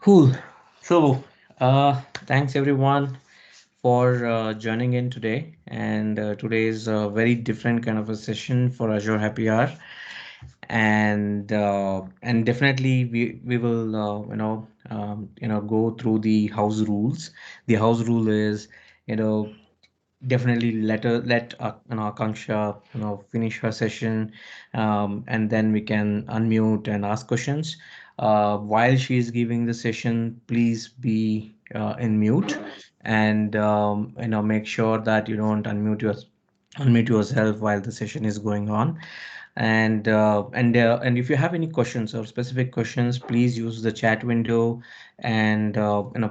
Cool. So, thanks everyone for joining in today. And today is a very different kind of a session for Azure Happy Hour. And definitely we will go through the house rules. The house rule is you know definitely let Akanksha finish her session, and then we can unmute and ask questions. While she is giving the session, please be in mute, and make sure that you don't unmute yourself while the session is going on. And if you have any questions or specific questions, please use the chat window and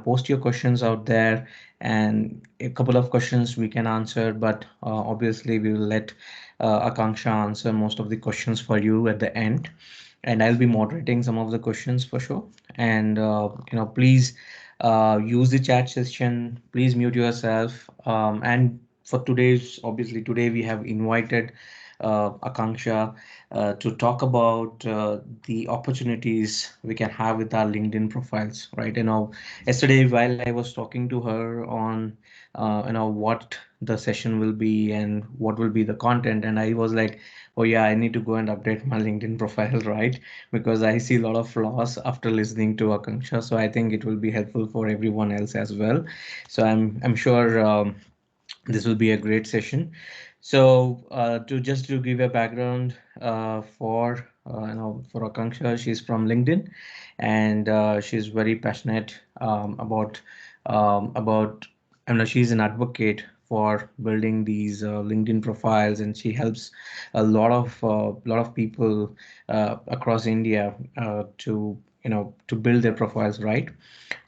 post your questions out there. And a couple of questions we can answer, but obviously we will let Akanksha answer most of the questions for you at the end. And I'll be moderating some of the questions for sure. And please use the chat session. Please mute yourself. And for today's, obviously today we have invited Akanksha to talk about the opportunities we can have with our LinkedIn profiles, right? Yesterday while I was talking to her on, what the session will be and what will be the content, and I was like, oh yeah, I need to go and update my LinkedIn profile, right? Because I see a lot of flaws after listening to Akanksha, so I think it will be helpful for everyone else as well. So I'm sure. This will be a great session. So, to give a background for Akanksha, she's from LinkedIn, and she's very passionate about. I know she's an advocate for building these LinkedIn profiles, and she helps a lot of people across India to build their profiles, right?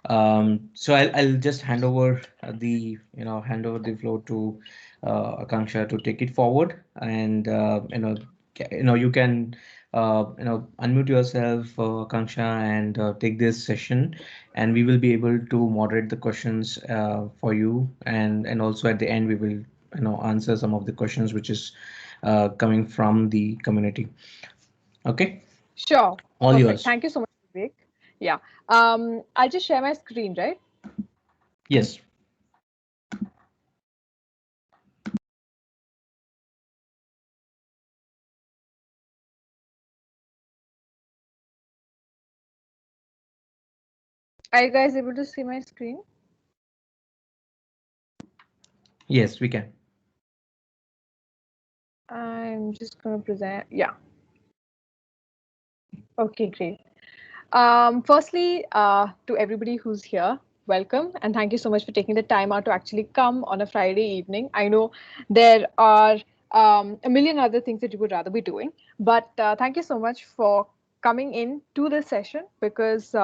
So I'll just hand over the floor to Akanksha to take it forward, and you can unmute yourself, Akanksha, and take this session, and we will be able to moderate the questions for you, and also at the end we will answer some of the questions which is coming from the community. Okay, Sure. all Perfect. yours. Thank you so much, Vivek. Yeah. I'll just share my screen, right? Yes. Are you guys able to see my screen? Yes, we can. I'm just going to present. Yeah. Okay, great. Firstly, to everybody who's here, welcome and thank you so much for taking the time out to actually come on a Friday evening. I know there are a million other things that you would rather be doing, but thank you so much for coming in to this session because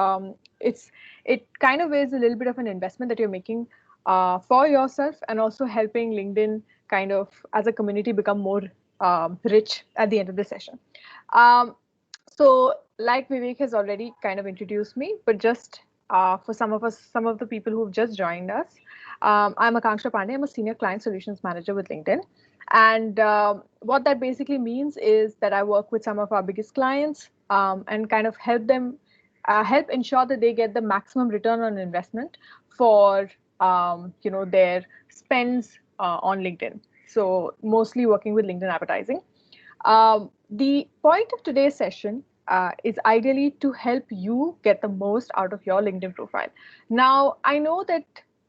it kind of is a little bit of an investment that you're making for yourself and also helping LinkedIn kind of as a community become more rich at the end of the session. Um, so, like Vivek has already kind of introduced me, but just for some of us, some of the people who've just joined us, I'm Akanksha Pandey. I'm a senior client solutions manager with LinkedIn. And what that basically means is that I work with some of our biggest clients and kind of help them help ensure that they get the maximum return on investment for their spends on LinkedIn. So mostly working with LinkedIn advertising. The point of today's session is ideally to help you get the most out of your LinkedIn profile. Now, I know that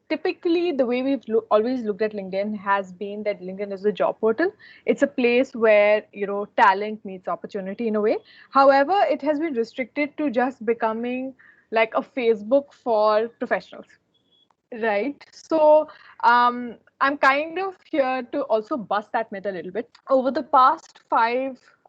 typically the way we've always looked at LinkedIn has been that LinkedIn is a job portal. It's a place where talent meets opportunity in a way. However, it has been restricted to just becoming like a Facebook for professionals. Right. So I'm kind of here to also bust that myth a little bit. Over the past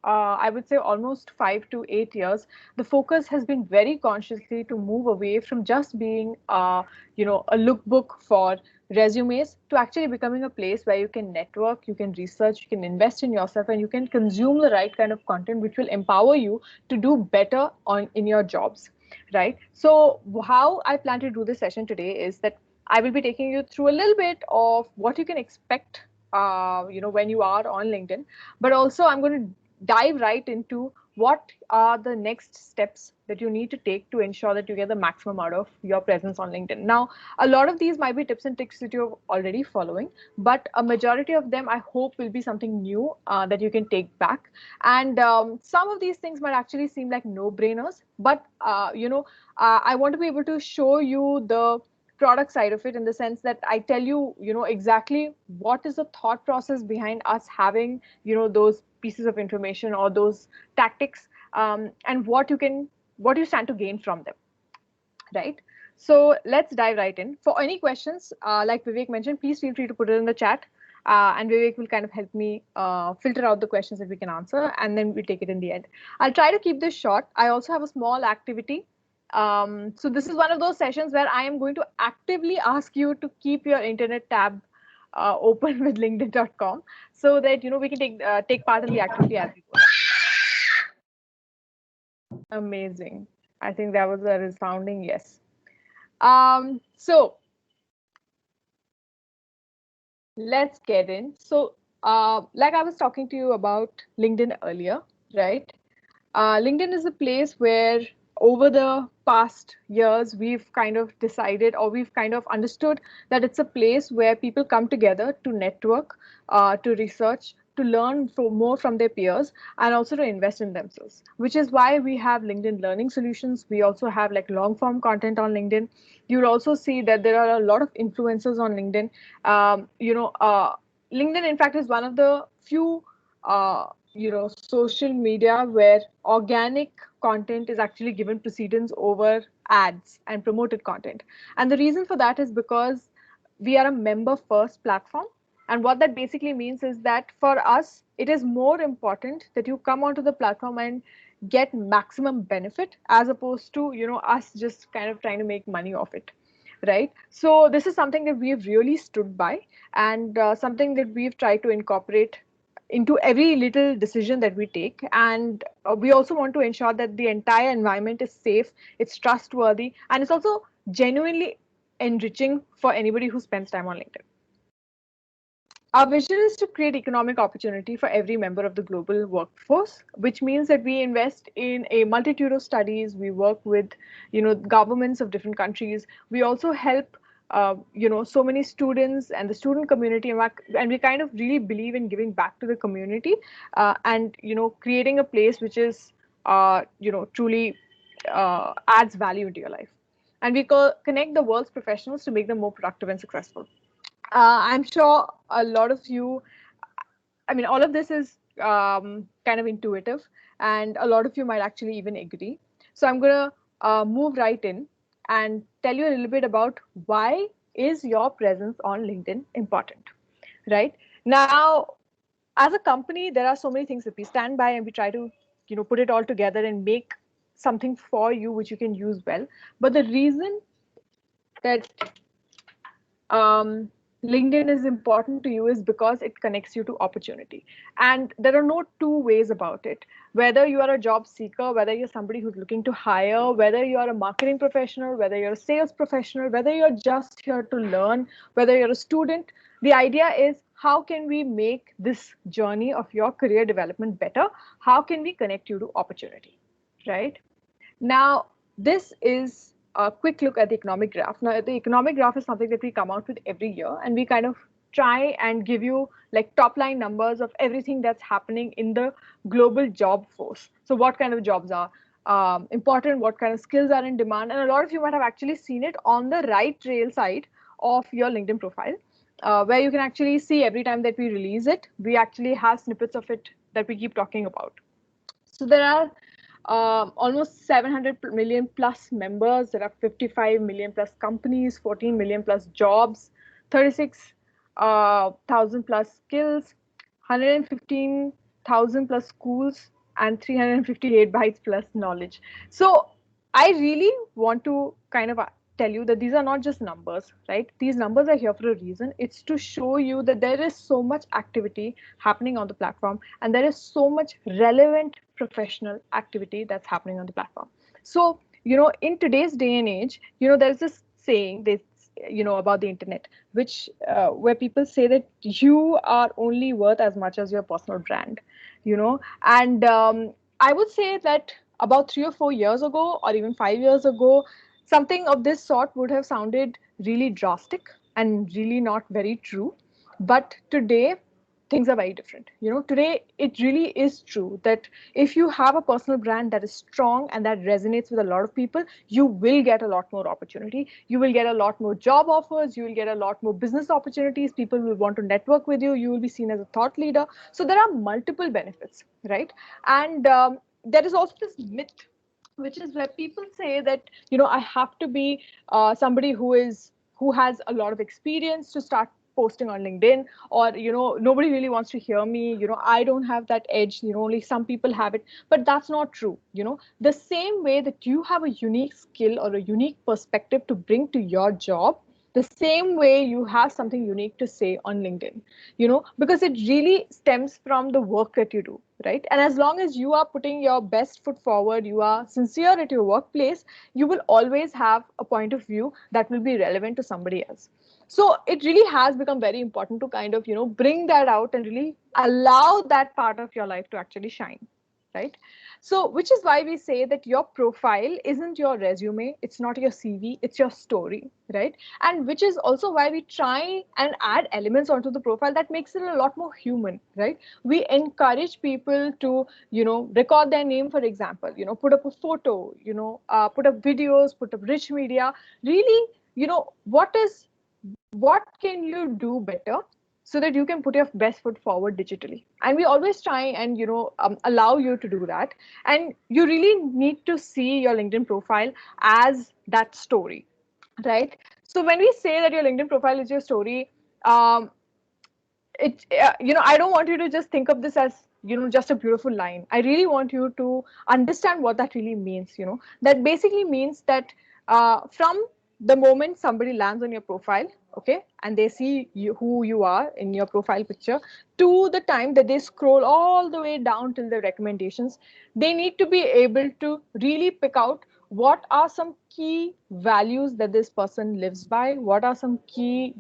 I would say almost 5 to 8 years, the focus has been very consciously to move away from just being, a lookbook for resumes to actually becoming a place where you can network, you can research, you can invest in yourself, and you can consume the right kind of content which will empower you to do better in your jobs. Right. So how I plan to do this session today is that I will be taking you through a little bit of what you can expect, when you are on LinkedIn, but also I'm going to dive right into what are the next steps that you need to take to ensure that you get the maximum out of your presence on LinkedIn. Now, a lot of these might be tips and tricks that you're already following, but a majority of them I hope will be something new that you can take back. And some of these things might actually seem like no-brainers, but I want to be able to show you the product side of it, in the sense that I tell you, exactly what is the thought process behind us having, those pieces of information or those tactics, and what you stand to gain from them, right? So let's dive right in. For any questions, like Vivek mentioned, please feel free to put it in the chat. And Vivek will kind of help me filter out the questions that we can answer, and then we take it in the end. I'll try to keep this short. I also have a small activity. So this is one of those sessions where I am going to actively ask you to keep your internet tab open with linkedin.com, so that we can take part in the activity as we go. Amazing. I think that was a resounding yes. So let's get in. So, like I was talking to you about LinkedIn earlier, right? LinkedIn is a place where over the past years, we've kind of decided, or we've kind of understood, that it's a place where people come together to network, to research, to learn more from their peers, and also to invest in themselves, which is why we have LinkedIn Learning Solutions. We also have like long form content on LinkedIn. You'll also see that there are a lot of influencers on LinkedIn. LinkedIn, in fact, is one of the few social media where organic content is actually given precedence over ads and promoted content. And the reason for that is because we are a member first platform. And what that basically means is that for us, it is more important that you come onto the platform and get maximum benefit, as opposed to us just kind of trying to make money off it, right? So this is something that we've really stood by, and something that we've tried to incorporate into every little decision that we take. And we also want to ensure that the entire environment is safe, it's trustworthy, and it's also genuinely enriching for anybody who spends time on LinkedIn. Our vision is to create economic opportunity for every member of the global workforce, which means that we invest in a multitude of studies. We work with, governments of different countries. We also help, so many students and the student community, and we kind of really believe in giving back to the community, and creating a place which is, truly adds value into your life. And we connect the world's professionals to make them more productive and successful. I'm sure a lot of you, I mean, all of this is kind of intuitive, and a lot of you might actually even agree. So I'm going to move right in and tell you a little bit about why is your presence on LinkedIn important, right? Now, as a company, there are so many things that we stand by, and we try to, put it all together and make something for you which you can use well. But the reason that LinkedIn is important to you is because it connects you to opportunity. And there are no two ways about it. Whether you are a job seeker, whether you're somebody who's looking to hire, whether you are a marketing professional, whether you're a sales professional, whether you're just here to learn, whether you're a student, the idea is, how can we make this journey of your career development better? How can we connect you to opportunity, right? Now, this is a quick look at the economic graph. Now, the economic graph is something that we come out with every year, and we kind of try and give you like top line numbers of everything that's happening in the global job force. So what kind of jobs are important, what kind of skills are in demand, and a lot of you might have actually seen it on the right trail side of your LinkedIn profile, where you can actually see every time that we release it, we actually have snippets of it that we keep talking about. So there are almost 700 million plus members. There are 55 million plus companies, 14 million plus jobs, 36,000 plus skills, 115,000 plus schools, and 358 bytes plus knowledge. So I really want to kind of tell you that these are not just numbers, right? These numbers are here for a reason. It's to show you that there is so much activity happening on the platform, and there is so much relevant professional activity that's happening on the platform. So, in today's day and age, there's this saying that, about the internet, which where people say that you are only worth as much as your personal brand, and I would say that about 3 or 4 years ago, or even 5 years ago, something of this sort would have sounded really drastic and really not very true. But today, things are very different. Today it really is true that if you have a personal brand that is strong and that resonates with a lot of people, you will get a lot more opportunity. You will get a lot more job offers. You will get a lot more business opportunities. People will want to network with you. You will be seen as a thought leader. So there are multiple benefits, right? And there is also this myth, which is where people say that I have to be somebody who has a lot of experience to start posting on LinkedIn, or nobody really wants to hear me. I don't have that edge. Only some people have it, but that's not true. The same way that you have a unique skill or a unique perspective to bring to your job, the same way you have something unique to say on LinkedIn, because it really stems from the work that you do, right? And as long as you are putting your best foot forward, you are sincere at your workplace, you will always have a point of view that will be relevant to somebody else. So it really has become very important to kind of, bring that out and really allow that part of your life to actually shine, right? So, which is why we say that your profile isn't your resume, it's not your CV, it's your story, right? And which is also why we try and add elements onto the profile that makes it a lot more human, right? We encourage people to, record their name, for example, put up a photo, put up videos, put up rich media. Really, what can you do better so that you can put your best foot forward digitally? And we always try and allow you to do that. And you really need to see your LinkedIn profile as that story, right? So when we say that your LinkedIn profile is your story, um, I don't want you to just think of this as just a beautiful line. I really want you to understand what that really means. That basically means that from the moment somebody lands on your profile, okay, and they see who you are in your profile picture, to the time that they scroll all the way down till the recommendations, they need to be able to really pick out what are some key values that this person lives by, what are some key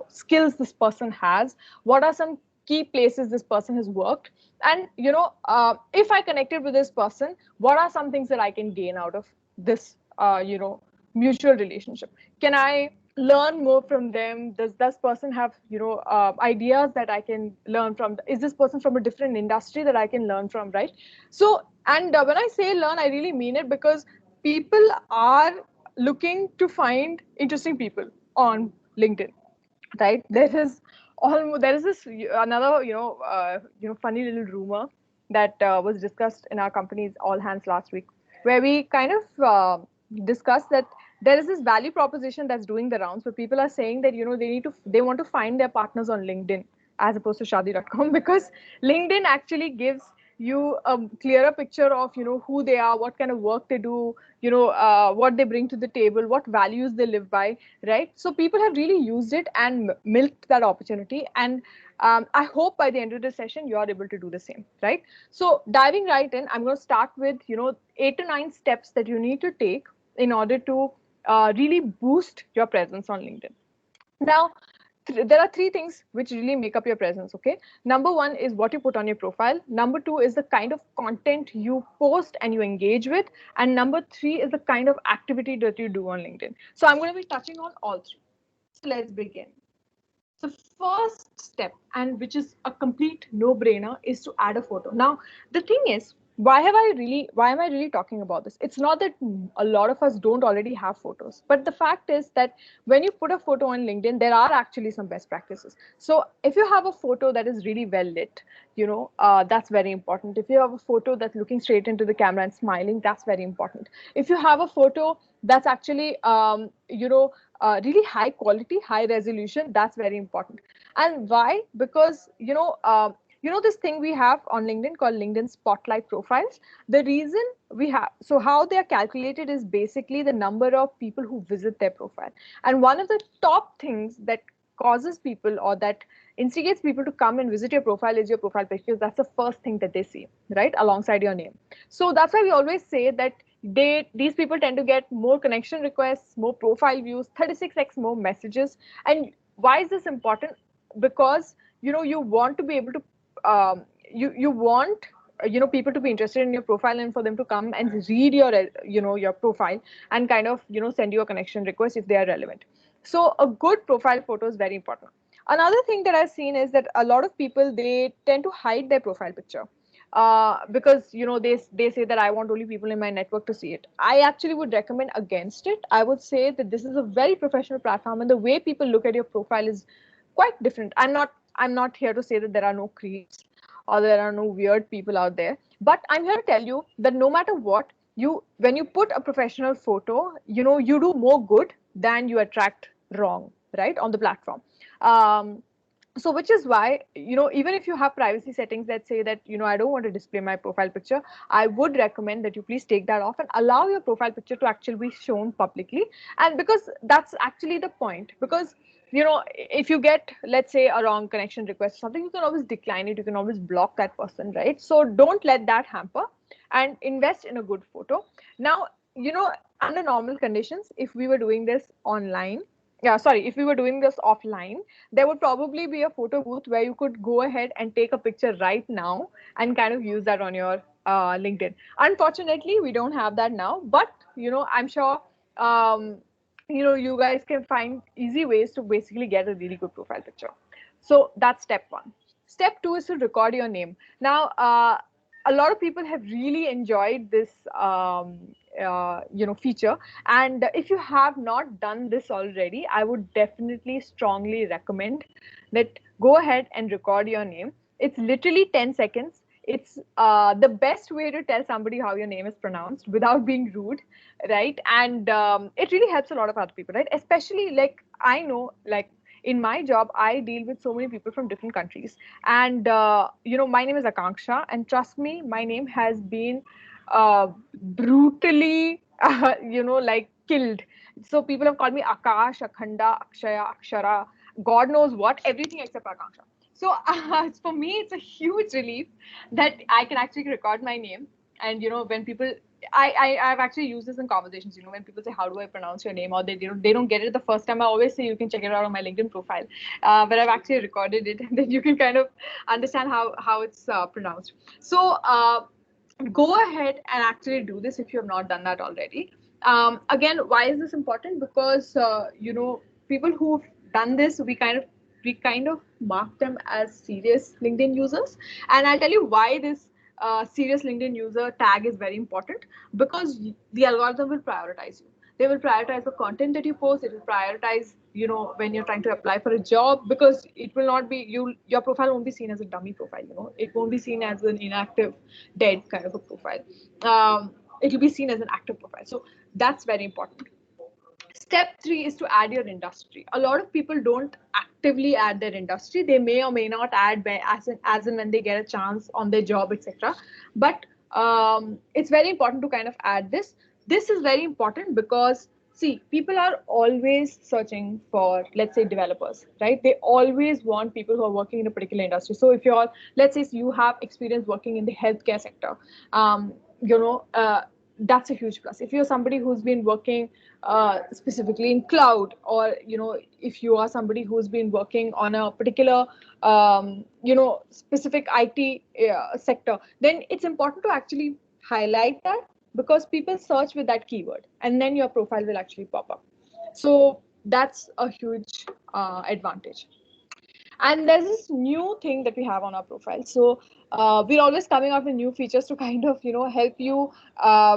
skills this person has, what are some key places this person has worked, and if I connected with this person, what are some things that I can gain out of this mutual relationship? Can I learn more from them? Does this person have ideas that I can learn from? Is this person from a different industry that I can learn from, right? So, and when I say learn, I really mean it, because people are looking to find interesting people on LinkedIn, right? There is this another funny little rumor that was discussed in our company's all hands last week, where we kind of discussed that there is this value proposition that's doing the rounds, where people are saying that they want to find their partners on LinkedIn as opposed to shadi.com, because LinkedIn actually gives you a clearer picture of who they are, what kind of work they do, what they bring to the table, what values they live by, right? So people have really used it and milked that opportunity. And I hope by the end of the session you are able to do the same, right? So diving right in, I'm going to start with 8 to 9 steps that you need to take in order to really boost your presence on LinkedIn. Now, there are three things which really make up your presence, okay? Number one is what you put on your profile. Number two is the kind of content you post and you engage with. And number three is the kind of activity that you do on LinkedIn. So I'm going to be touching on all three. So let's begin. So first step, and which is a complete no-brainer, is to add a photo. Now, the thing is, why am I really talking about this? It's not that a lot of us don't already have photos, but the fact is that when you put a photo on LinkedIn, there are actually some best practices. So if you have a photo that is really well lit, that's very important. If you have a photo that's looking straight into the camera and smiling, that's very important. If you have a photo that's actually really high quality, high resolution, that's very important. And why? Because this thing we have on LinkedIn called LinkedIn Spotlight profiles. The reason we have, so how they are calculated is basically the number of people who visit their profile. And one of the top things that causes people, or that instigates people to come and visit your profile, is your profile picture. That's the first thing that they see, right, alongside your name. So that's why we always say that these people tend to get more connection requests, more profile views, 36x more messages. And why is this important? Because you want to be able to you want people to be interested in your profile and for them to come and read your your profile and kind of send you a connection request if they are relevant. So a good profile photo is very important. Another thing that I've seen is that a lot of people, they tend to hide their profile picture because they say that I want only people in my network to see it. I actually would recommend against it. I would say that this is a very professional platform, and the way people look at your profile is quite different. I'm not here to say that there are no creeps or there are no weird people out there, but I'm here to tell you that no matter what, when you put a professional photo, you do more good than you attract wrong, right, on the platform. So which is why, even if you have privacy settings that say that I don't want to display my profile picture, I would recommend that you please take that off and allow your profile picture to actually be shown publicly. And because that's actually the point, because if you get, let's say, a wrong connection request or something, you can always decline it, you can always block that person, right? So don't let that hamper, and invest in a good photo. Now, under normal conditions, if we were doing this online, yeah, sorry, if we were doing this offline, there would probably be a photo booth where you could go ahead and take a picture right now and kind of use that on your LinkedIn. Unfortunately, we don't have that now, but I'm sure um, you guys can find easy ways to basically get a really good profile picture. So that's step one. Step two is to record your name. Now, a lot of people have really enjoyed this feature, and if you have not done this already, I would definitely strongly recommend that go ahead and record your name. It's literally 10 seconds. It's the best way to tell somebody how your name is pronounced without being rude, right? And it really helps a lot of other people, right? Especially, like, I know, like, in my job, I deal with so many people from different countries. And, my name is Akanksha. And trust me, my name has been brutally, like, killed. So people have called me Akash, Akhanda, Akshaya, Akshara, God knows what, everything except Akanksha. So for me, it's a huge relief that I can actually record my name. And when people, I've actually used this in conversations. When people say, "How do I pronounce your name?" or they don't get it the first time, I always say you can check it out on my LinkedIn profile, where I've actually recorded it, and then you can kind of understand how it's pronounced. So go ahead and actually do this if you have not done that already. Again, why is this important? Because people who've done this, we kind of mark them as serious LinkedIn users, and I'll tell you why this serious LinkedIn user tag is very important. Because the algorithm will prioritize you. They will prioritize the content that you post. It will prioritize, when you're trying to apply for a job, because it will not be your profile won't be seen as a dummy profile. It won't be seen as an inactive, dead kind of a profile. It will be seen as an active profile. So that's very important. Step three is to add your industry. A lot of people don't actively add their industry. They may or may not add as and when they get a chance on their job, etc. But it's very important to kind of add this. This is very important because, see, people are always searching for, let's say, developers, right? They always want people who are working in a particular industry. So if you're, let's say, you have experience working in the healthcare sector, um, you know. That's a huge plus. If you're somebody who's been working specifically in cloud, or if you are somebody who's been working on a particular specific IT sector, then it's important to actually highlight that, because people search with that keyword and then your profile will actually pop up. So that's a huge advantage. And there's this new thing that we have on our profile. So we're always coming out with new features to kind of help you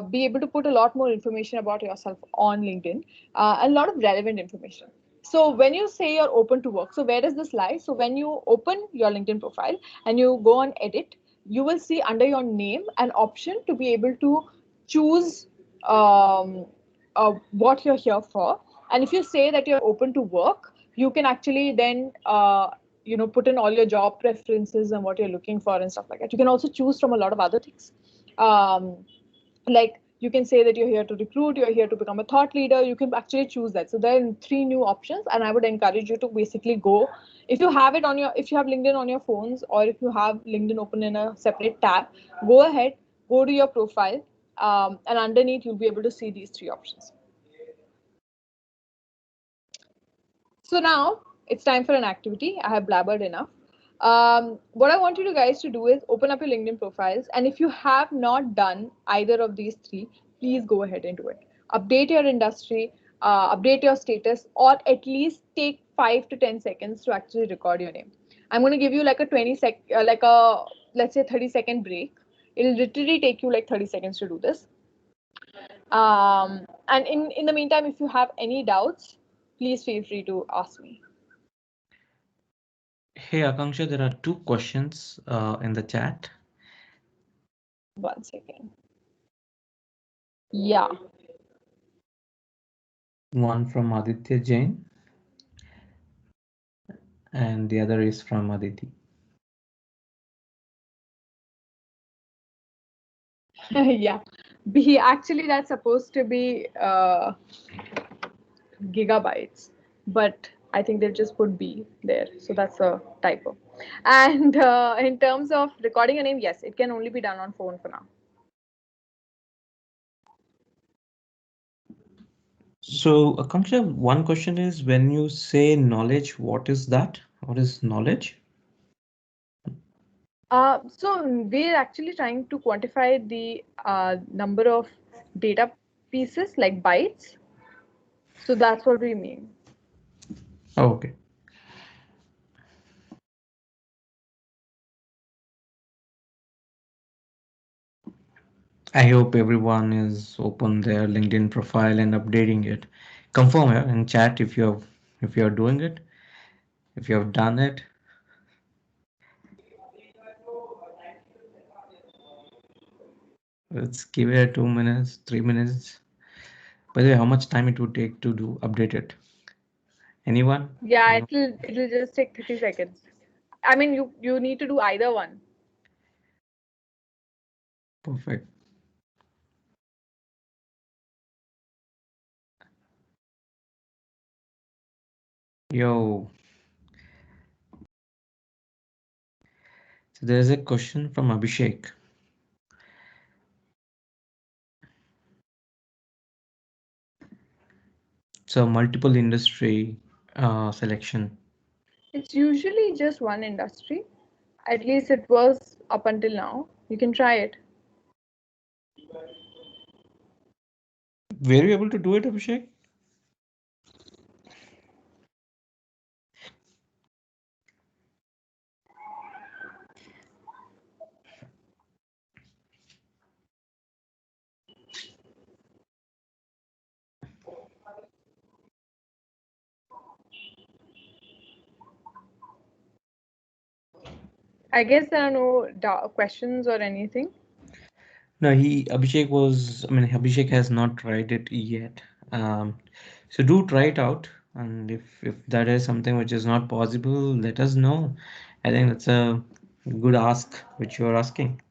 be able to put a lot more information about yourself on LinkedIn, a lot of relevant information. So when you say you're open to work, so where does this lie? So when you open your LinkedIn profile and you go on edit, you will see under your name an option to be able to choose what you're here for. And if you say that you're open to work, you can actually then put in all your job preferences and what you're looking for and stuff like that. You can also choose from a lot of other things, like you can say that you're here to recruit, you're here to become a thought leader. You can actually choose that. So there are three new options, and I would encourage you to basically go, if you have if you have LinkedIn on your phones, or if you have LinkedIn open in a separate tab, go ahead, go to your profile, and underneath you'll be able to see these three options. So now it's time for an activity. I have blabbered enough. What I want you to guys to do is open up your LinkedIn profiles, and if you have not done either of these three, please go ahead and do it. Update your industry, update your status, or at least take 5 to 10 seconds to actually record your name. I'm going to give you like a like a, let's say, 30-second break. It'll literally take you like 30 seconds to do this. And in the meantime, if you have any doubts, please feel free to ask me. Hey Akanksha, there are two questions in the chat. 1 second. Yeah. One from Aditya Jain and the other is from Aditi. Yeah. B actually that's supposed to be gigabytes, but I think they've just put B there, so that's a typo. And in terms of recording a name, yes, it can only be done on phone for now. So Akanksha, one question is when you say knowledge, what is that? What is knowledge? So we're actually trying to quantify the number of data pieces like bytes. So that's what we mean. Oh, okay. I hope everyone is open their LinkedIn profile and updating it. Confirm here in chat if you are doing it, if you have done it. Let's give it 2 minutes, 3 minutes. By the way, how much time it would take to do update it? Anyone? Yeah, Anyone? it'll just take 30 seconds. I mean, you need to do either one. Perfect. Yo, so there's a question from Abhishek. So multiple industry selection. It's usually just one industry. At least it was up until now. You can try it. Were you able to do it, Abhishek? I guess there are no questions or anything. No, Abhishek was, I mean, Abhishek has not tried it yet. Um, so do try it out. And if that is something which is not possible, let us know. I think that's a good ask which you are asking.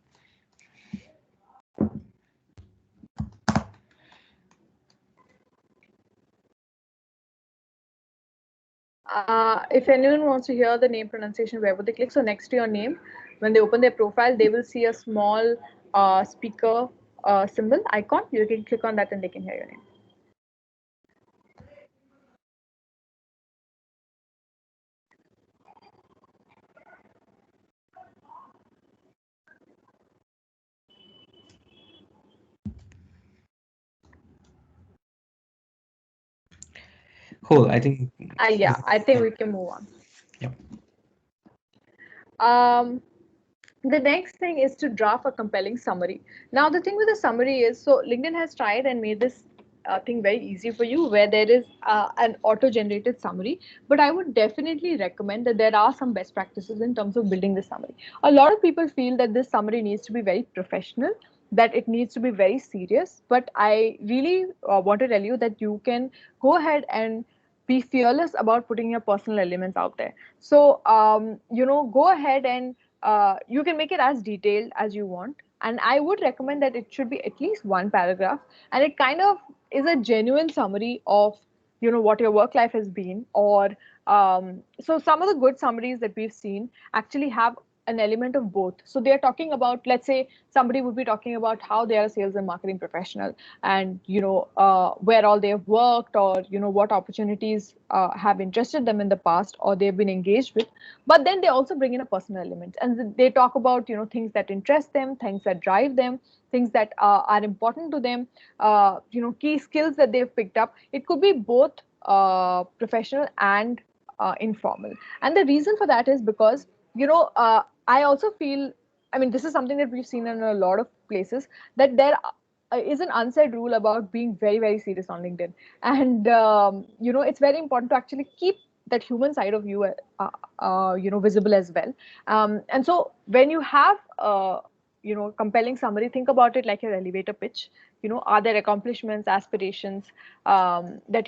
If anyone wants to hear the name pronunciation, where would they click? So next to your name, when they open their profile, they will see a small speaker symbol icon. You can click on that and they can hear your name. Cool. I think Yeah, this is I think yeah, we can move on. yeah. Um, the next thing is to draft a compelling summary. Now, the thing with the summary is, so LinkedIn has tried and made this thing very easy for you, where there is an auto-generated summary. But I would definitely recommend that there are some best practices in terms of building this summary. A lot of people feel that this summary needs to be very professional, that it needs to be very serious. But I really want to tell you that you can go ahead and be fearless about putting your personal elements out there. So, go ahead and you can make it as detailed as you want. And I would recommend that it should be at least one paragraph, and it kind of is a genuine summary of what your work life has been. Or so some of the good summaries that we've seen actually have an element of both. So they're talking about, let's say somebody would be talking about how they are a sales and marketing professional, and where all they've worked, or what opportunities have interested them in the past, or they've been engaged with. But then they also bring in a personal element, and they talk about things that interest them, things that drive them, things that are important to them, key skills that they've picked up. It could be both professional and informal. And the reason for that is because I also feel, I mean, this is something that we've seen in a lot of places, that there is an unsaid rule about being very, very serious on LinkedIn. And it's very important to actually keep that human side of you visible as well. And so when you have compelling summary, think about it like your elevator pitch. Are there accomplishments, aspirations, that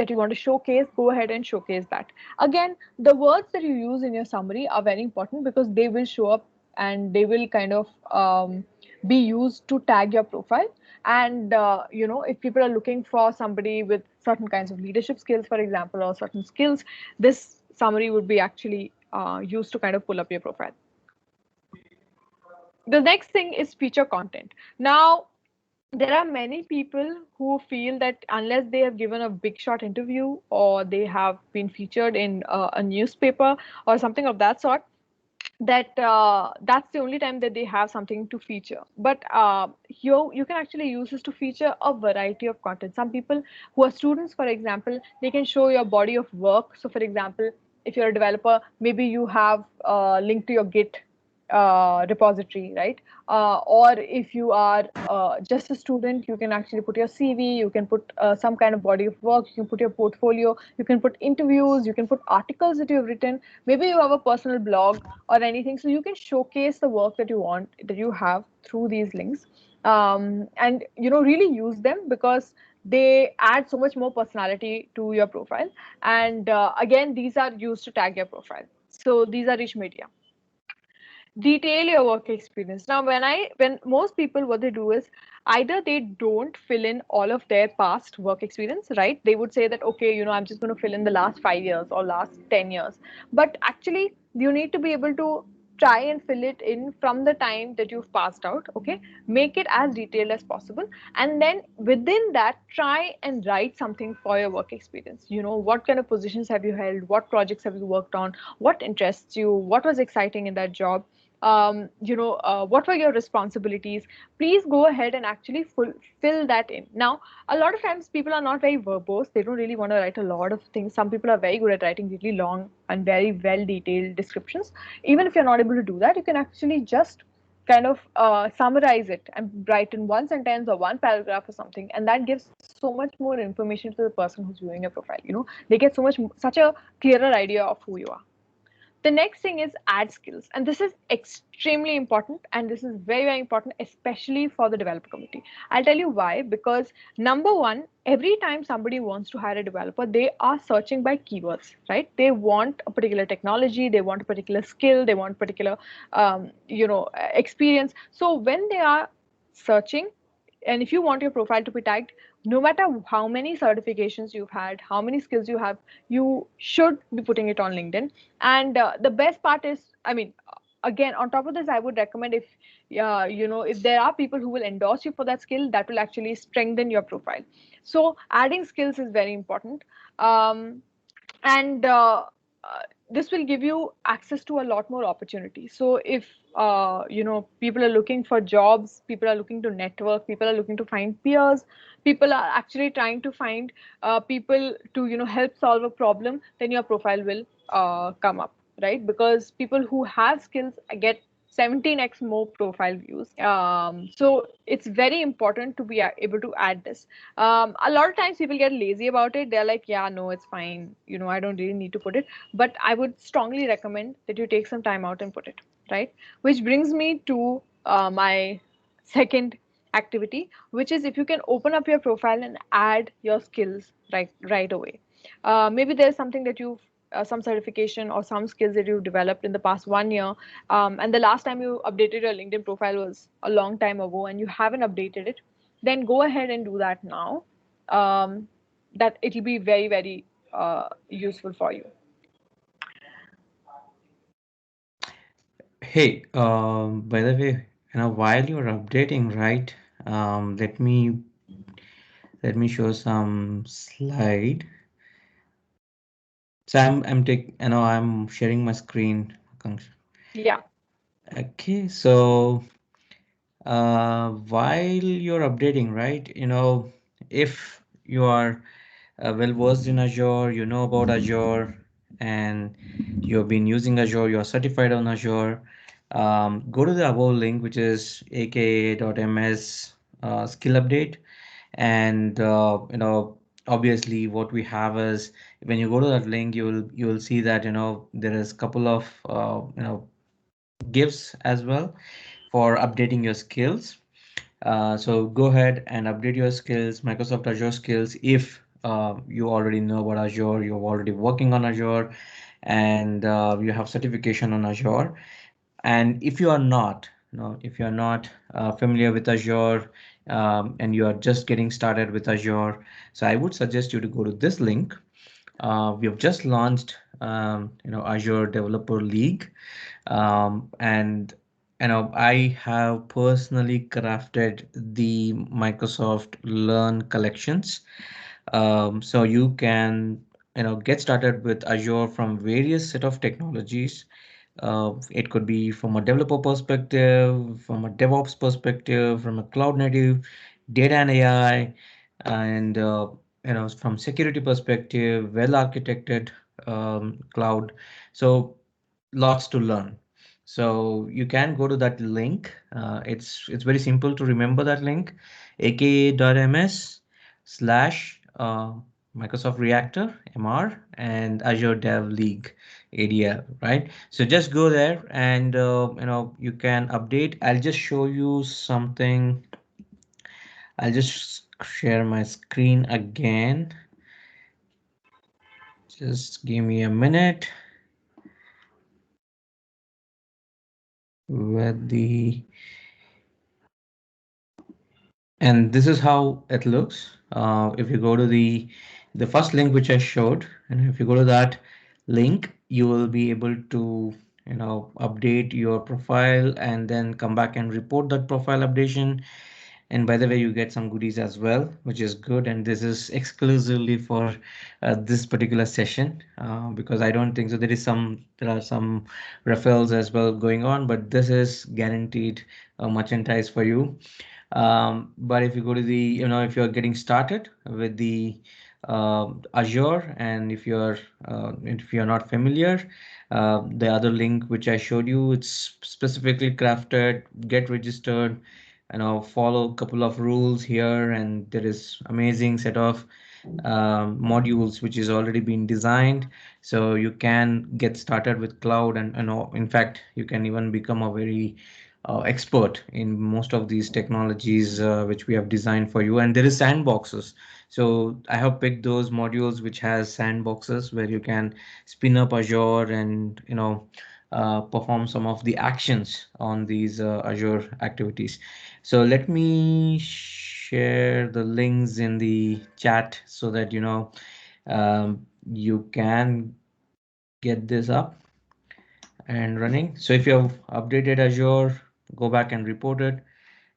you want to showcase? Go ahead and showcase that. Again, the words that you use in your summary are very important, because they will show up, and they will kind of be used to tag your profile. And if people are looking for somebody with certain kinds of leadership skills, for example, or certain skills, this summary would be actually used to kind of pull up your profile. The next thing is feature content. Now, there are many people who feel that unless they have given a big shot interview, or they have been featured in a newspaper or something of that sort, that that's the only time that they have something to feature. But you can actually use this to feature a variety of content. Some people who are students, for example, they can show your body of work. So for example, if you're a developer, maybe you have a link to your Git repository, right? Or if you are just a student, you can actually put your CV, you can put some kind of body of work, you can put your portfolio, you can put interviews, you can put articles that you've written, maybe you have a personal blog or anything. So you can showcase the work that you want, that you have, through these links. And really use them, because they add so much more personality to your profile. And again, these are used to tag your profile. So these are rich media. Detail your work experience. Now, when most people, what they do is, either they don't fill in all of their past work experience, right? They would say that, okay, I'm just going to fill in the last 5 years or last 10 years. But actually, you need to be able to try and fill it in from the time that you've passed out. Okay, make it as detailed as possible, and then within that, try and write something for your work experience. What kind of positions have you held, what projects have you worked on, what interests you, what was exciting in that job, what were your responsibilities. Please go ahead and actually fill that in. Now, a lot of times people are not very verbose. They don't really want to write a lot of things. Some people are very good at writing really long and very well detailed descriptions. Even if you're not able to do that, you can actually just kind of summarize it and write in one sentence or one paragraph or something, and that gives so much more information to the person who's viewing your profile. They get such a clearer idea of who you are. The next thing is add skills, and this is extremely important, and this is very, very important, especially for the developer community. I'll tell you why. Because number one, every time somebody wants to hire a developer, they are searching by keywords, right? They want a particular technology, they want a particular skill, they want particular experience. So when they are searching, and if you want your profile to be tagged, no matter how many certifications you've had, how many skills you have, you should be putting it on LinkedIn. And the best part is, I mean, again, on top of this, I would recommend, if there are people who will endorse you for that skill, that will actually strengthen your profile. So adding skills is very important. And this will give you access to a lot more opportunities. So if people are looking for jobs, people are looking to network, people are looking to find peers, people are actually trying to find people to help solve a problem, then your profile will come up, right? Because people who have skills get 17x more profile views. So it's very important to be able to add this. A lot of times people get lazy about it. They're like, yeah, no, it's fine. I don't really need to put it. But I would strongly recommend that you take some time out and put it, right? Which brings me to my second activity, which is, if you can open up your profile and add your skills right away. Maybe there's something that you've some certification or some skills that you've developed in the past 1 year, and the last time you updated your LinkedIn profile was a long time ago, and you haven't updated it, then go ahead and do that now. That it'll be very, very useful for you. Hey, by the way, while you're updating, right? Let me show some slide. So I'm sharing my screen. Akanksha. Yeah. Okay, so while you're updating, right? If you are well versed in Azure, you know about Azure, and you've been using Azure, you're certified on Azure. Go to the above link, which is aka.ms skill update, and obviously what we have is when you go to that link, you will see that there is couple of gifts as well for updating your skills. So go ahead and update your skills, Microsoft Azure skills. If you already know about Azure, you're already working on Azure, and you have certification on Azure. And if you are not, if you are not familiar with Azure, and you are just getting started with Azure, so I would suggest you to go to this link. We have just launched, Azure Developer League, and I have personally crafted the Microsoft Learn collections, so you can get started with Azure from various set of technologies. It could be from a developer perspective, from a DevOps perspective, from a cloud native, data and AI, and from security perspective, well architected cloud. So lots to learn. So you can go to that link. It's very simple to remember that link, aka.ms slash Microsoft Reactor MR and Azure Dev League ADL, right? So just go there and you can update. I'll just show you something. I'll just share my screen again. Just give me a minute with the and this is how it looks. If you go to the first link which I showed, and if you go to that link, you will be able to update your profile and then come back and report that profile updation. And by the way, you get some goodies as well, which is good. And this is exclusively for this particular session, because I don't think so. There are some referrals as well going on, but this is guaranteed merchandise for you. But if you go to the, if you're getting started with the Azure, and if you're not familiar, the other link which I showed you, it's specifically crafted. Get registered, follow a couple of rules here, and there is amazing set of modules which is already been designed, so you can get started with cloud. And in fact, you can even become a very expert in most of these technologies which we have designed for you. And there is sandboxes, so I have picked those modules which has sandboxes where you can spin up Azure and perform some of the actions on these Azure activities. So let me share the links in the chat so that you can get this up and running. So if you have updated Azure, go back and report it.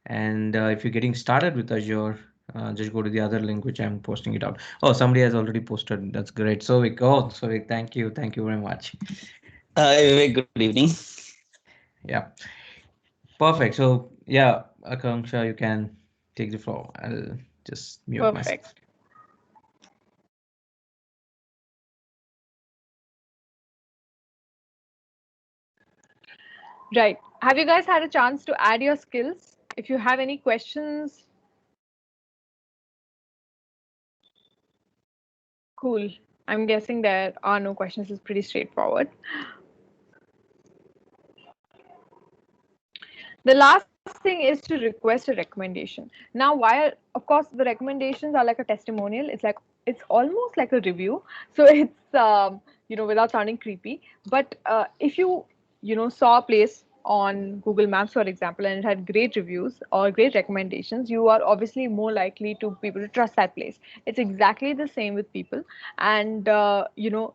And if you're getting started with Azure, just go to the other link which I'm posting it out. Oh, somebody has already posted. That's great. So we go. Sorry, thank you very much. Good evening. Yeah, perfect. So yeah, Akanksha, you can take the floor. I'll just mute myself. Perfect. Right. Have you guys had a chance to add your skills? If you have any questions, cool. I'm guessing there are no questions. It's pretty straightforward. The last thing is to request a recommendation. Now, while of course the recommendations are like a testimonial, it's almost like a review. So it's without sounding creepy. But if you saw a place on Google Maps, for example, and it had great reviews or great recommendations, you are obviously more likely to people to trust that place. It's exactly the same with people, and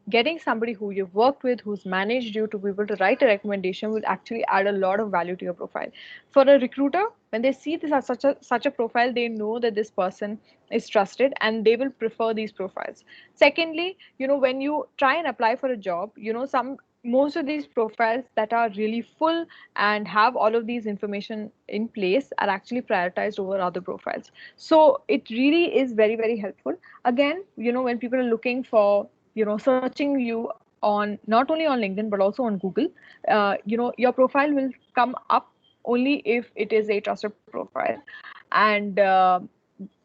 getting somebody who you've worked with, who's managed you, to be able to write a recommendation will actually add a lot of value to your profile. For a recruiter, when they see this as such a profile, they know that this person is trusted and they will prefer these profiles. Secondly, when you try and apply for a job, some most of these profiles that are really full and have all of these information in place are actually prioritized over other profiles. So it really is very, very helpful. Again, when people are looking for, searching you on not only on LinkedIn but also on Google, your profile will come up only if it is a trusted profile. And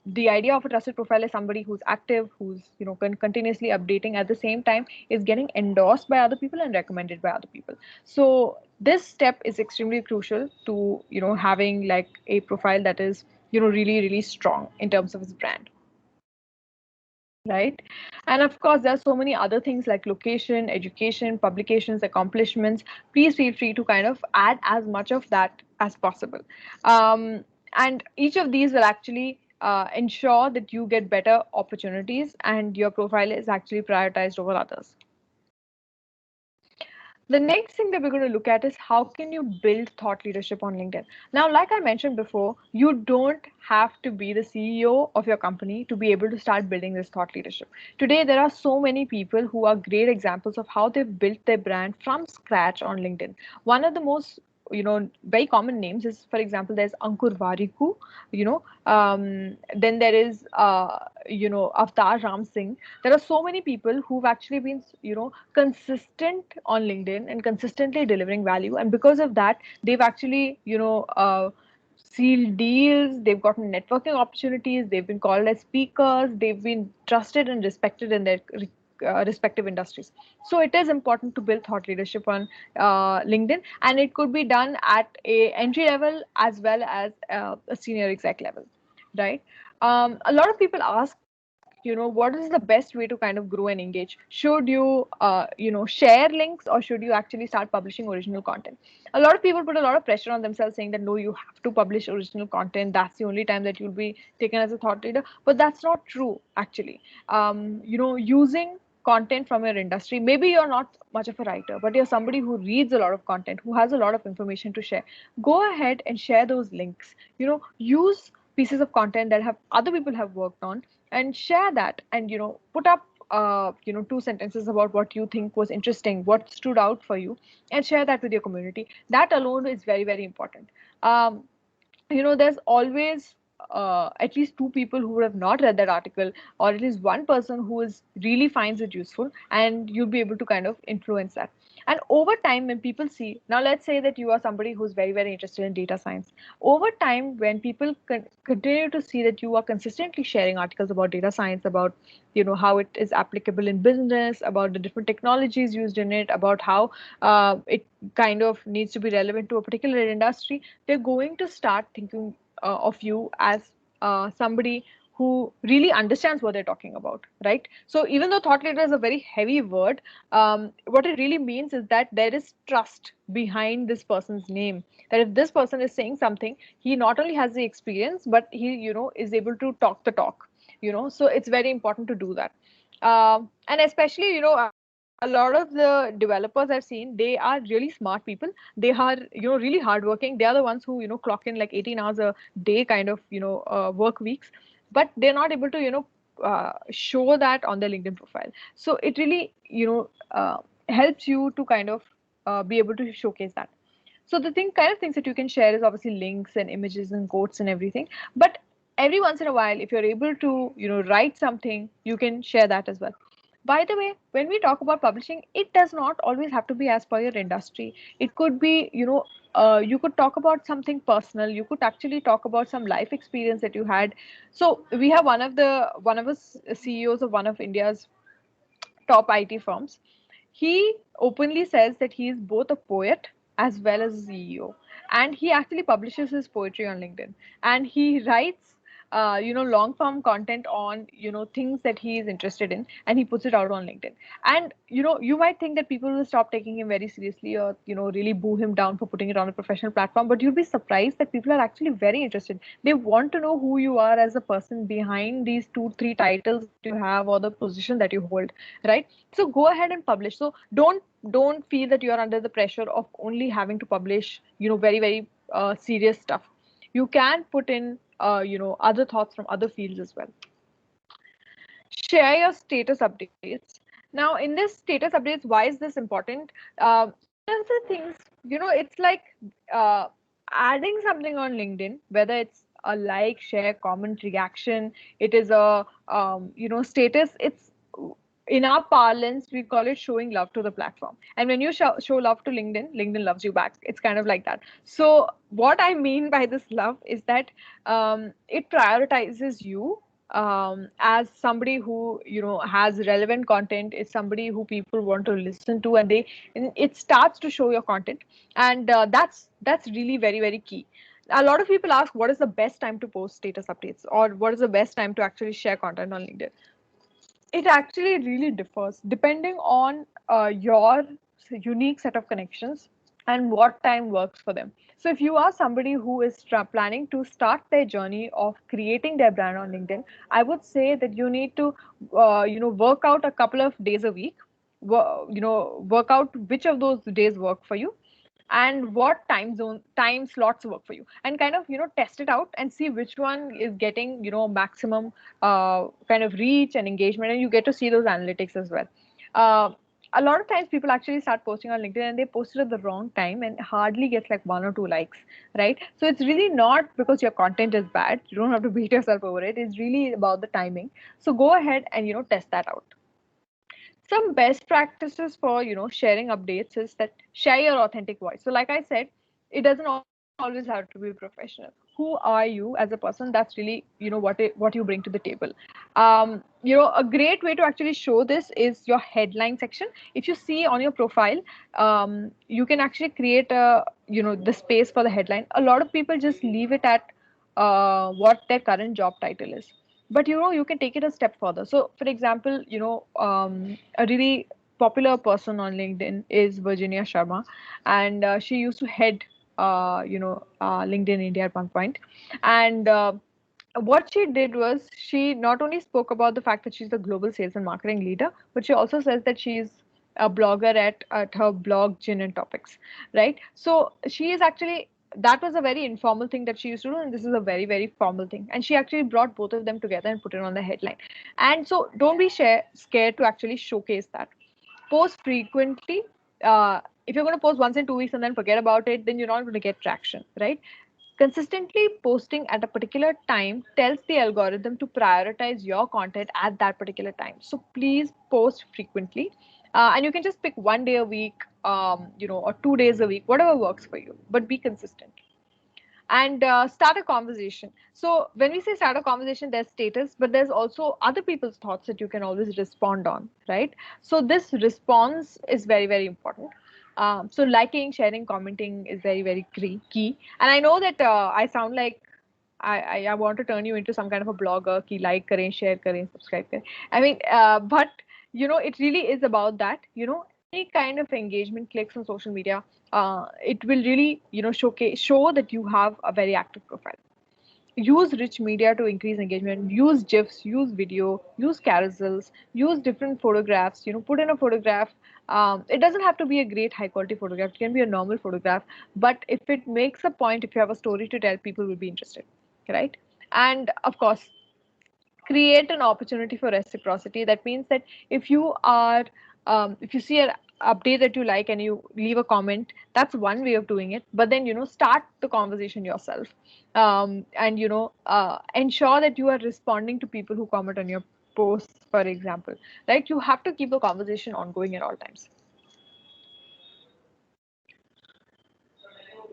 the idea of a trusted profile is somebody who's active, who's continuously updating, at the same time is getting endorsed by other people and recommended by other people. So this step is extremely crucial to having like a profile that is really, really strong in terms of its brand, right? And of course, there are so many other things like location, education, publications, accomplishments. Please feel free to kind of add as much of that as possible. And each of these will actually ensure that you get better opportunities and your profile is actually prioritized over others. The next thing that we're going to look at is how can you build thought leadership on LinkedIn. Now, like I mentioned before, you don't have to be the CEO of your company to be able to start building this thought leadership. Today, there are so many people who are great examples of how they've built their brand from scratch on LinkedIn. One of the most very common names is, for example, there's Ankur Variku, then there is Avtar Ram Singh. There are so many people who've actually been consistent on LinkedIn and consistently delivering value, and because of that they've actually sealed deals, they've gotten networking opportunities, they've been called as speakers, they've been trusted and respected in their respective industries. So it is important to build thought leadership on LinkedIn, and it could be done at a entry level as well as a senior exec level, right? A lot of people ask, what is the best way to kind of grow and engage? Should you share links, or should you actually start publishing original content? A lot of people put a lot of pressure on themselves saying that no, you have to publish original content. That's the only time that you'll be taken as a thought leader. But that's not true, actually. Using content from your industry, maybe you're not much of a writer, but you're somebody who reads a lot of content, who has a lot of information to share. Go ahead and share those links. Use pieces of content that have other people have worked on and share that, and put up two sentences about what you think was interesting, what stood out for you, and share that with your community. That alone is very, very important. um, there's always at least two people who would have not read that article, or at least one person who is really finds it useful, and you'll be able to kind of influence that. And over time, when people see, now let's say that you are somebody who's very, very interested in data science. Over time, when people continue to see that you are consistently sharing articles about data science, about how it is applicable in business, about the different technologies used in it, about how it kind of needs to be relevant to a particular industry, they're going to start thinking of you as somebody who really understands what they're talking about, right? So even though thought leader is a very heavy word, what it really means is that there is trust behind this person's name. That if this person is saying something, he not only has the experience, but he is able to talk the talk. So it's very important to do that. And especially a lot of the developers I've seen, they are really smart people. They are really hardworking. They are the ones who clock in like 18 hours a day kind of work weeks, but they're not able to show that on their LinkedIn profile. So it really helps you to kind of be able to showcase that. So the kind of things that you can share is obviously links and images and quotes and everything. But every once in a while, if you're able to, write something, you can share that as well. By the way, when we talk about publishing, it does not always have to be as per your industry. It could be, you could talk about something personal. You could actually talk about some life experience that you had. So we have one of us CEOs of one of India's top IT firms. He openly says that he is both a poet as well as a CEO. And he actually publishes his poetry on LinkedIn. And he writes long form content on, things that he is interested in, and he puts it out on LinkedIn. And, you might think that people will stop taking him very seriously, or, really boo him down for putting it on a professional platform. But you'll be surprised that people are actually very interested. They want to know who you are as a person behind these 2, 3 titles that you have, or the position that you hold, right? So go ahead and publish. So don't feel that you are under the pressure of only having to publish, very, very serious stuff. You can put in, other thoughts from other fields as well. Share your status updates. Now, in this status updates, why is this important? One of the things, it's like uh, adding something on LinkedIn, whether it's a like, share, comment, reaction, it is a, status. It's, in our parlance, we call it showing love to the platform. And when you show love to LinkedIn, LinkedIn loves you back. It's kind of like that. So what I mean by this love is that it prioritizes you as somebody who, has relevant content, is somebody who people want to listen to, and it starts to show your content. And that's really very, very key. A lot of people ask, what is the best time to post status updates, or what is the best time to actually share content on LinkedIn? It actually really differs depending on your unique set of connections and what time works for them. So if you are somebody who is planning to start their journey of creating their brand on LinkedIn, I would say that you need to, work out a couple of days a week. Work out which of those days work for you, and what time slots work for you, and kind of, test it out and see which one is getting, maximum kind of reach and engagement, and you get to see those analytics as well. uh, a lot of times people actually start posting on LinkedIn, and they post it at the wrong time and hardly gets like 1 or 2 likes, right? So it's really not because your content is bad. You don't have to beat yourself over it. It's really about the timing. So go ahead and, test that out. Some best practices for, sharing updates is that share your authentic voice. So like I said, it doesn't always have to be professional. Who are you as a person? That's really, what you bring to the table. A great way to actually show this is your headline section. If you see on your profile, you can actually create a, the space for the headline. A lot of people just leave it at what their current job title is, but you can take it a step further. So for example, a really popular person on LinkedIn is Virginia Sharma, and she used to head LinkedIn India at one point. And what she did was, she not only spoke about the fact that she's the global sales and marketing leader, but she also says that she's a blogger at her blog Gin and Topics, right? So she is actually, that was a very informal thing that she used to do, and this is a very, very formal thing, and she actually brought both of them together and put it on the headline. And so don't be scared to actually showcase that. Post frequently. If you're going to post once in 2 weeks and then forget about it, then you're not going to get traction, right? Consistently posting at a particular time tells the algorithm to prioritize your content at that particular time. So please post frequently. And you can just pick 1 day a week, or 2 days a week, whatever works for you, but be consistent. And start a conversation. So when we say start a conversation, there's status, but there's also other people's thoughts that you can always respond on, right? So this response is very, very important. So liking, sharing, commenting is very, very key. And I know that I sound like I want to turn you into some kind of a blogger, ki like kare, share kare, subscribe kare. I mean, but it really is about that. Any kind of engagement clicks on social media, it will really, show that you have a very active profile. Use rich media to increase engagement. Use GIFs, use video, use carousels, use different photographs. Put in a photograph. It doesn't have to be a great high quality photograph. It can be a normal photograph. But if it makes a point, if you have a story to tell, people will be interested, right? And of course, create an opportunity for reciprocity. That means that if you are, if you see an update that you like and you leave a comment, that's one way of doing it. But then, start the conversation yourself, and ensure that you are responding to people who comment on your posts, for example. Right? You have to keep the conversation ongoing at all times.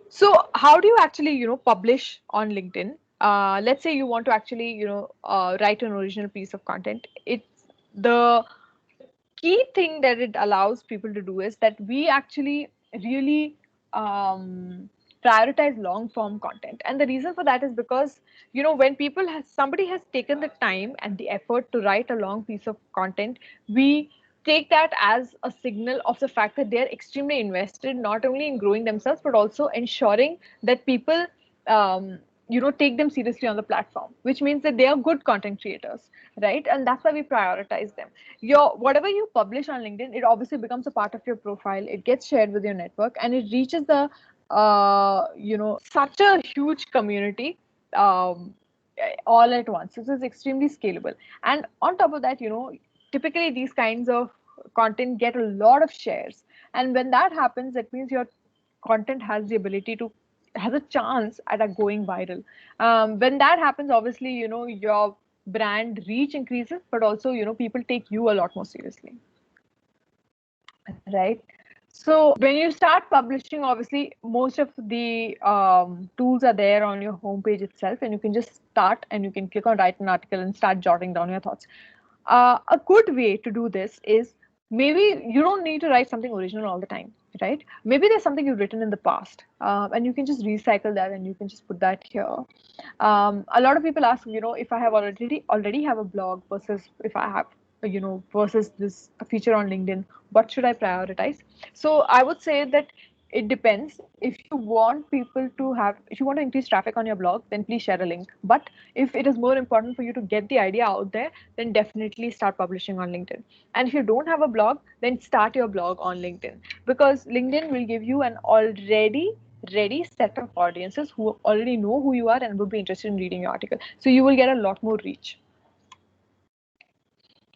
So how do you actually, publish on LinkedIn? Let's say you want to actually, write an original piece of content. It's the key thing that it allows people to do is that we actually really prioritize long form content. And the reason for that is because, when somebody has taken the time and the effort to write a long piece of content, we take that as a signal of the fact that they're extremely invested not only in growing themselves but also ensuring that people take them seriously on the platform, which means that they are good content creators, right? And that's why we prioritize them. Your whatever you publish on LinkedIn, it obviously becomes a part of your profile, it gets shared with your network, and it reaches the such a huge community all at once. This is extremely scalable. And on top of that, typically these kinds of content get a lot of shares. And when that happens, that means your content has the ability to has a chance at a going viral. When that happens, obviously, your brand reach increases, but also, people take you a lot more seriously, right? So when you start publishing, obviously, most of the tools are there on your homepage itself, and you can just start and you can click on write an article and start jotting down your thoughts. A good way to do this is, maybe you don't need to write something original all the time, right? Maybe there's something you've written in the past, and you can just recycle that and you can just put that here. A lot of people ask, if I have already have a blog versus if I have, versus this feature on LinkedIn, what should I prioritize? So I would say that it depends. If you want to increase traffic on your blog, then please share a link. But if it is more important for you to get the idea out there, then definitely start publishing on LinkedIn. And if you don't have a blog, then start your blog on LinkedIn, because LinkedIn will give you an already ready set of audiences who already know who you are and would be interested in reading your article. So you will get a lot more reach.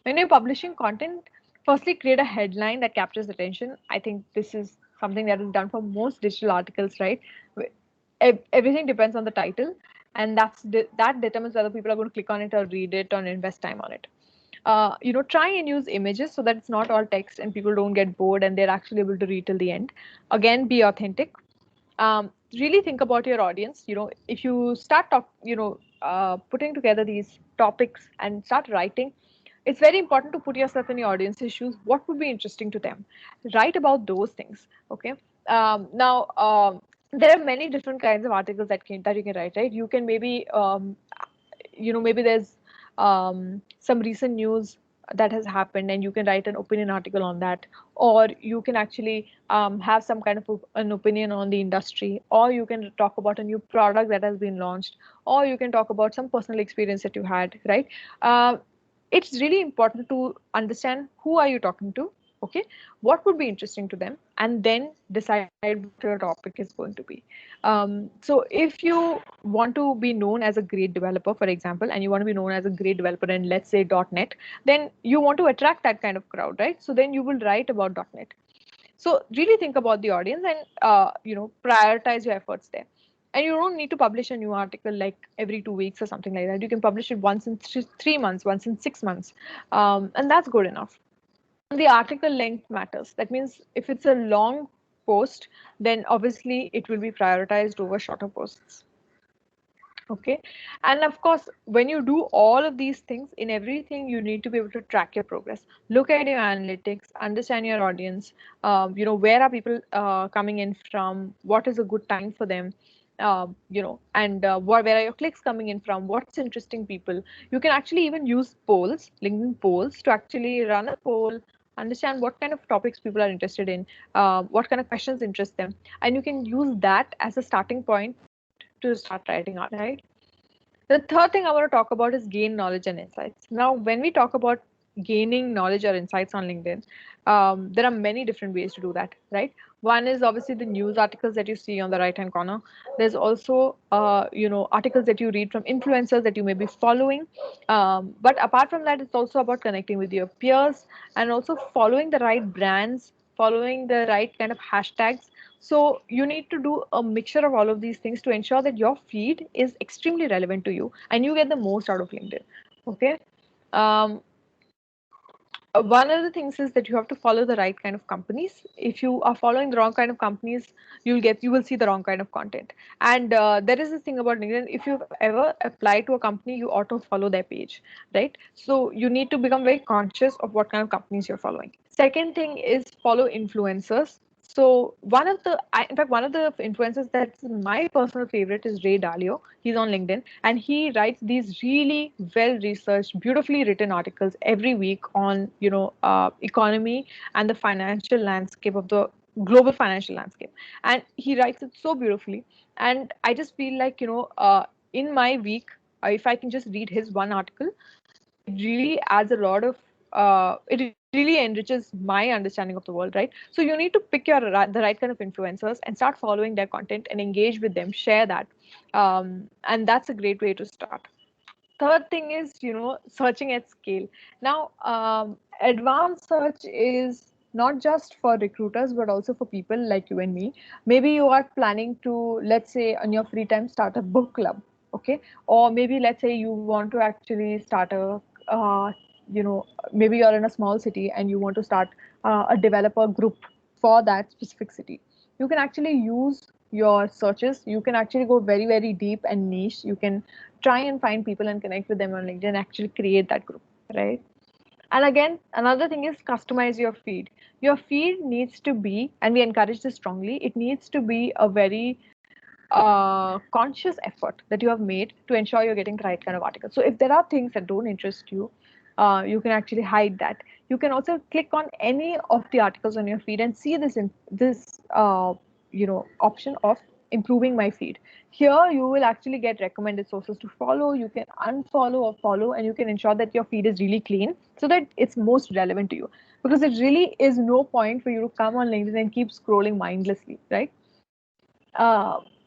When you're publishing content, firstly create a headline that captures attention. I think this is something that is done for most digital articles, right? Everything depends on the title, and that determines whether people are going to click on it or read it or invest time on it. Try and use images so that it's not all text and people don't get bored and they're actually able to read till the end. Again, be authentic. Really think about your audience. If you start putting together these topics and start writing, it's very important to put yourself in your audience's shoes. What would be interesting to them? Write about those things. Okay. Now, there are many different kinds of articles that you can write, right? You can maybe maybe there's some recent news that has happened and you can write an opinion article on that, or you can actually have some kind of an opinion on the industry, or you can talk about a new product that has been launched, or you can talk about some personal experience that you had, right? It's really important to understand who are you talking to, okay, what would be interesting to them, and then decide what your topic is going to be. So if you want to be known as a great developer, for example, and you want to be known as a great developer in, let's say, .NET, then you want to attract that kind of crowd, right? So then you will write about .NET. So really think about the audience and prioritize your efforts there. And you don't need to publish a new article like every 2 weeks or something like that. You can publish it once in 3 months, once in 6 months, and that's good enough. The article length matters. That means if it's a long post, then obviously it will be prioritized over shorter posts. Okay. And of course, when you do all of these things, in everything, you need to be able to track your progress. Look at your analytics, understand your audience, where are people coming in from, what is a good time for them, and where are your clicks coming in from, what's interesting people. You can actually even use polls, LinkedIn polls, to actually run a poll, understand what kind of topics people are interested in, what kind of questions interest them, and you can use that as a starting point to start writing out, right? The third thing I want to talk about is gain knowledge and insights. Now, when we talk about gaining knowledge or insights on LinkedIn, there are many different ways to do that, right? One is obviously the news articles that you see on the right-hand corner. There's also, articles that you read from influencers that you may be following. But apart from that, it's also about connecting with your peers and also following the right brands, following the right kind of hashtags. So you need to do a mixture of all of these things to ensure that your feed is extremely relevant to you and you get the most out of LinkedIn. Okay. Um, One of the things is that you have to follow the right kind of companies. If you are following the wrong kind of companies, you will see the wrong kind of content. And there is this thing about LinkedIn. If you've ever applied to a company, you auto follow their page, right? So you need to become very conscious of what kind of companies you're following. Second thing is follow influencers. So in fact, one of the influencers that's my personal favorite is Ray Dalio. He's on LinkedIn and he writes these really well-researched, beautifully written articles every week on, economy and the financial landscape of the global financial landscape. And he writes it so beautifully. And I just feel like, in my week, if I can just read his one article, it really adds a lot of it really enriches my understanding of the world, right? So you need to pick the right kind of influencers and start following their content and engage with them, share that, and that's a great way to start. Third thing is, searching at scale. Now, advanced search is not just for recruiters but also for people like you and me. Maybe you are planning to, let's say, on your free time, start a book club. Okay. Or maybe let's say you want to actually start a you know maybe you're in a small city and you want to start a developer group for that specific city. You can actually use your searches. You can actually go very, very deep and niche. You can try and find people and connect with them on LinkedIn and actually create that group, right? And again, another thing is customize your feed. Your feed needs to be, and we encourage this strongly, it needs to be a very conscious effort that you have made to ensure you're getting the right kind of articles. So if there are things that don't interest you, you can actually hide that. You can also click on any of the articles on your feed and see this option of improving my feed. Here you will actually get recommended sources to follow. You can unfollow or follow, and you can ensure that your feed is really clean so that it's most relevant to you. Because it really is no point for you to come on LinkedIn and keep scrolling mindlessly, right?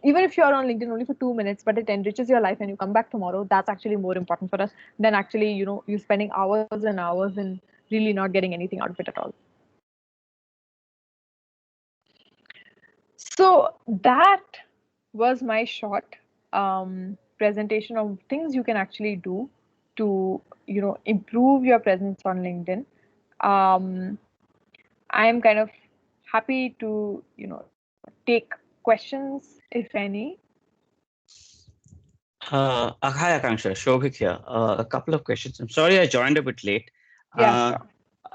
Even if you're on LinkedIn only for 2 minutes, but it enriches your life and you come back tomorrow, that's actually more important for us than actually, you spending hours and hours and really not getting anything out of it at all. So that was my short presentation of things you can actually do to, improve your presence on LinkedIn. I am kind of happy to, take questions if any. Hi, Akanksha. Shobhik here. A couple of questions. I'm sorry I joined a bit late. Yeah, Uh, sure.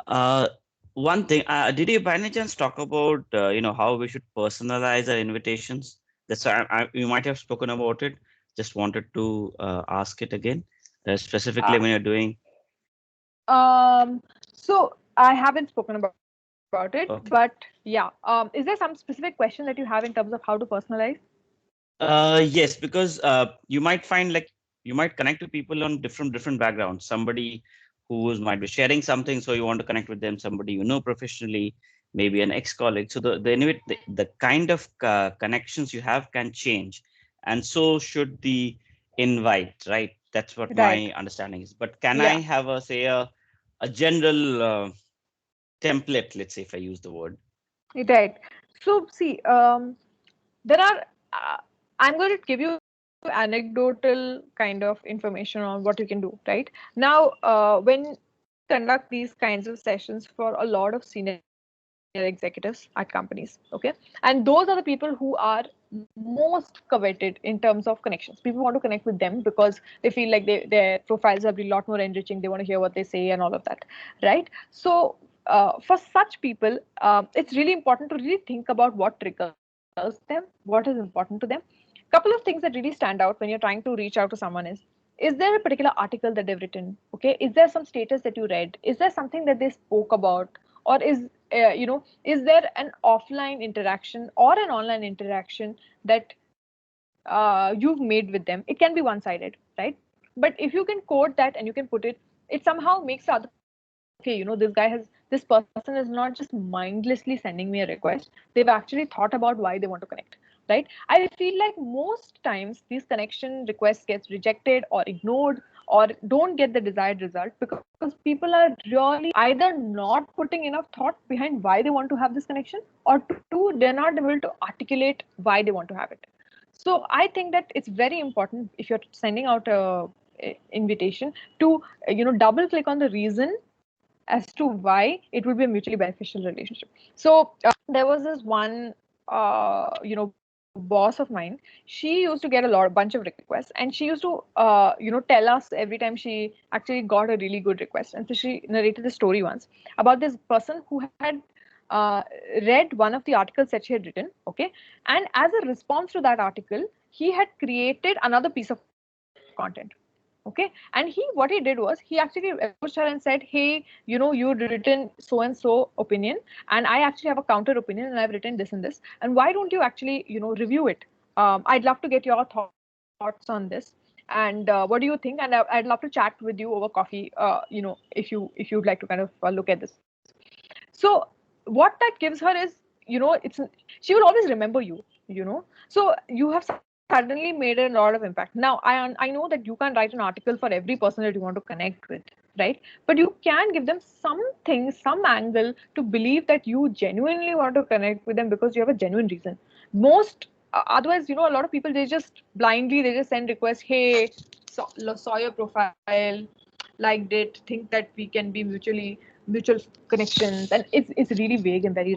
uh, One thing, did you by any chance talk about how we should personalize our invitations? That's you might have spoken about it. Just wanted to ask it again, specifically Uh, when you're doing. so I haven't spoken about it, but Okay. yeah. Is there some specific question that you have in terms of how to personalize? Yes, because you might find like you might connect to people on different backgrounds. Somebody who might be sharing something, so you want to connect with them. Somebody you know professionally, maybe an ex-colleague. So the kind of connections you have can change, and so should the invite, right? That's what Right. my understanding is. But can I Yeah. have a general template? Let's say if I use the word. Right. So see, there are. Uh, I'm going to give you anecdotal kind of information on what you can do. Right now, when we conduct these kinds of sessions for a lot of senior executives at companies, okay, and those are the people who are most coveted in terms of connections. People want to connect with them because they feel like their profiles are a lot more enriching. They want to hear what they say and all of that, right? So for such people, it's really important to really think about what triggers them, what is important to them. Couple of things that really stand out when you're trying to reach out to someone is there a particular article that they've written? Okay, is there some status that you read? Is there something that they spoke about? Or is there an offline interaction or an online interaction that you've made with them? It can be one-sided, right? But if you can code that and you can put it, it somehow makes the other person feel like, okay, this person is not just mindlessly sending me a request. They've actually thought about why they want to connect, right? I feel like most times these connection requests gets rejected or ignored or don't get the desired result because people are really either not putting enough thought behind why they want to have this connection, or two, they're not able to articulate why they want to have it. So I think that it's very important if you're sending out a invitation to double click on the reason as to why it would be a mutually beneficial relationship. So there was this one boss of mine. She used to get bunch of requests, and she used to tell us every time she actually got a really good request. And so she narrated the story once about this person who had uh, read one of the articles that she had written, okay, and as a response to that article, he had created another piece of content, okay. And he, what he did was, he actually approached her and said, hey, you'd written so and so opinion, and I actually have a counter opinion, and I've written this and this, and why don't you actually review it? I'd love to get your thoughts on this, and what do you think? And I'd love to chat with you over coffee, if you'd like to kind of look at this. So what that gives her is, she will always remember you. So you have suddenly made a lot of impact. Now I know that you can't write an article for every person that you want to connect with, right? But you can give them something, some angle to believe that you genuinely want to connect with them because you have a genuine reason. Most otherwise, a lot of people, they just blindly, they just send requests, hey, saw your profile, liked it, think that we can be mutual connections, and it's really vague and very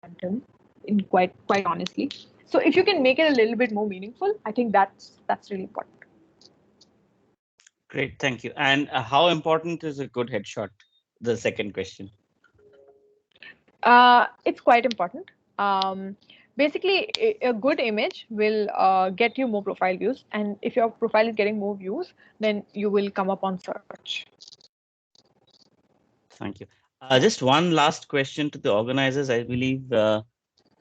random, in quite honestly. So if you can make it a little bit more meaningful, I think that's really important. Great, thank you. And how important is a good headshot? The second question. It's quite important. Basically, a good image will get you more profile views, and if your profile is getting more views, then you will come up on search. Thank you. Just one last question to the organizers. I believe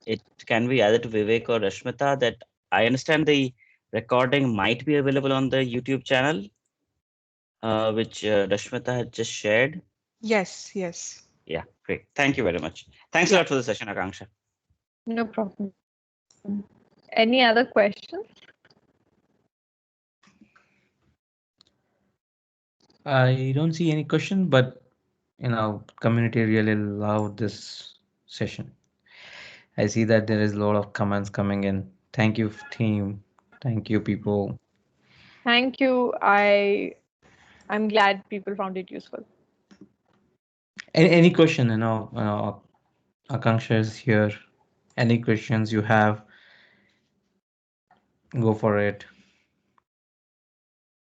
it can be either to Vivek or Rashmita, that I understand the recording might be available on the YouTube channel, which Rashmita had just shared. Yes, yes. Yeah, great. Thank you very much. Thanks a Yeah. lot for the session, Akanksha. No problem. Any other questions? I don't see any question, but community really loved this session. I see that there is a lot of comments coming in. Thank you, team. Thank you, people. Thank you. I'm glad people found it useful. Any question, Akanksha is here. Any questions you have, go for it.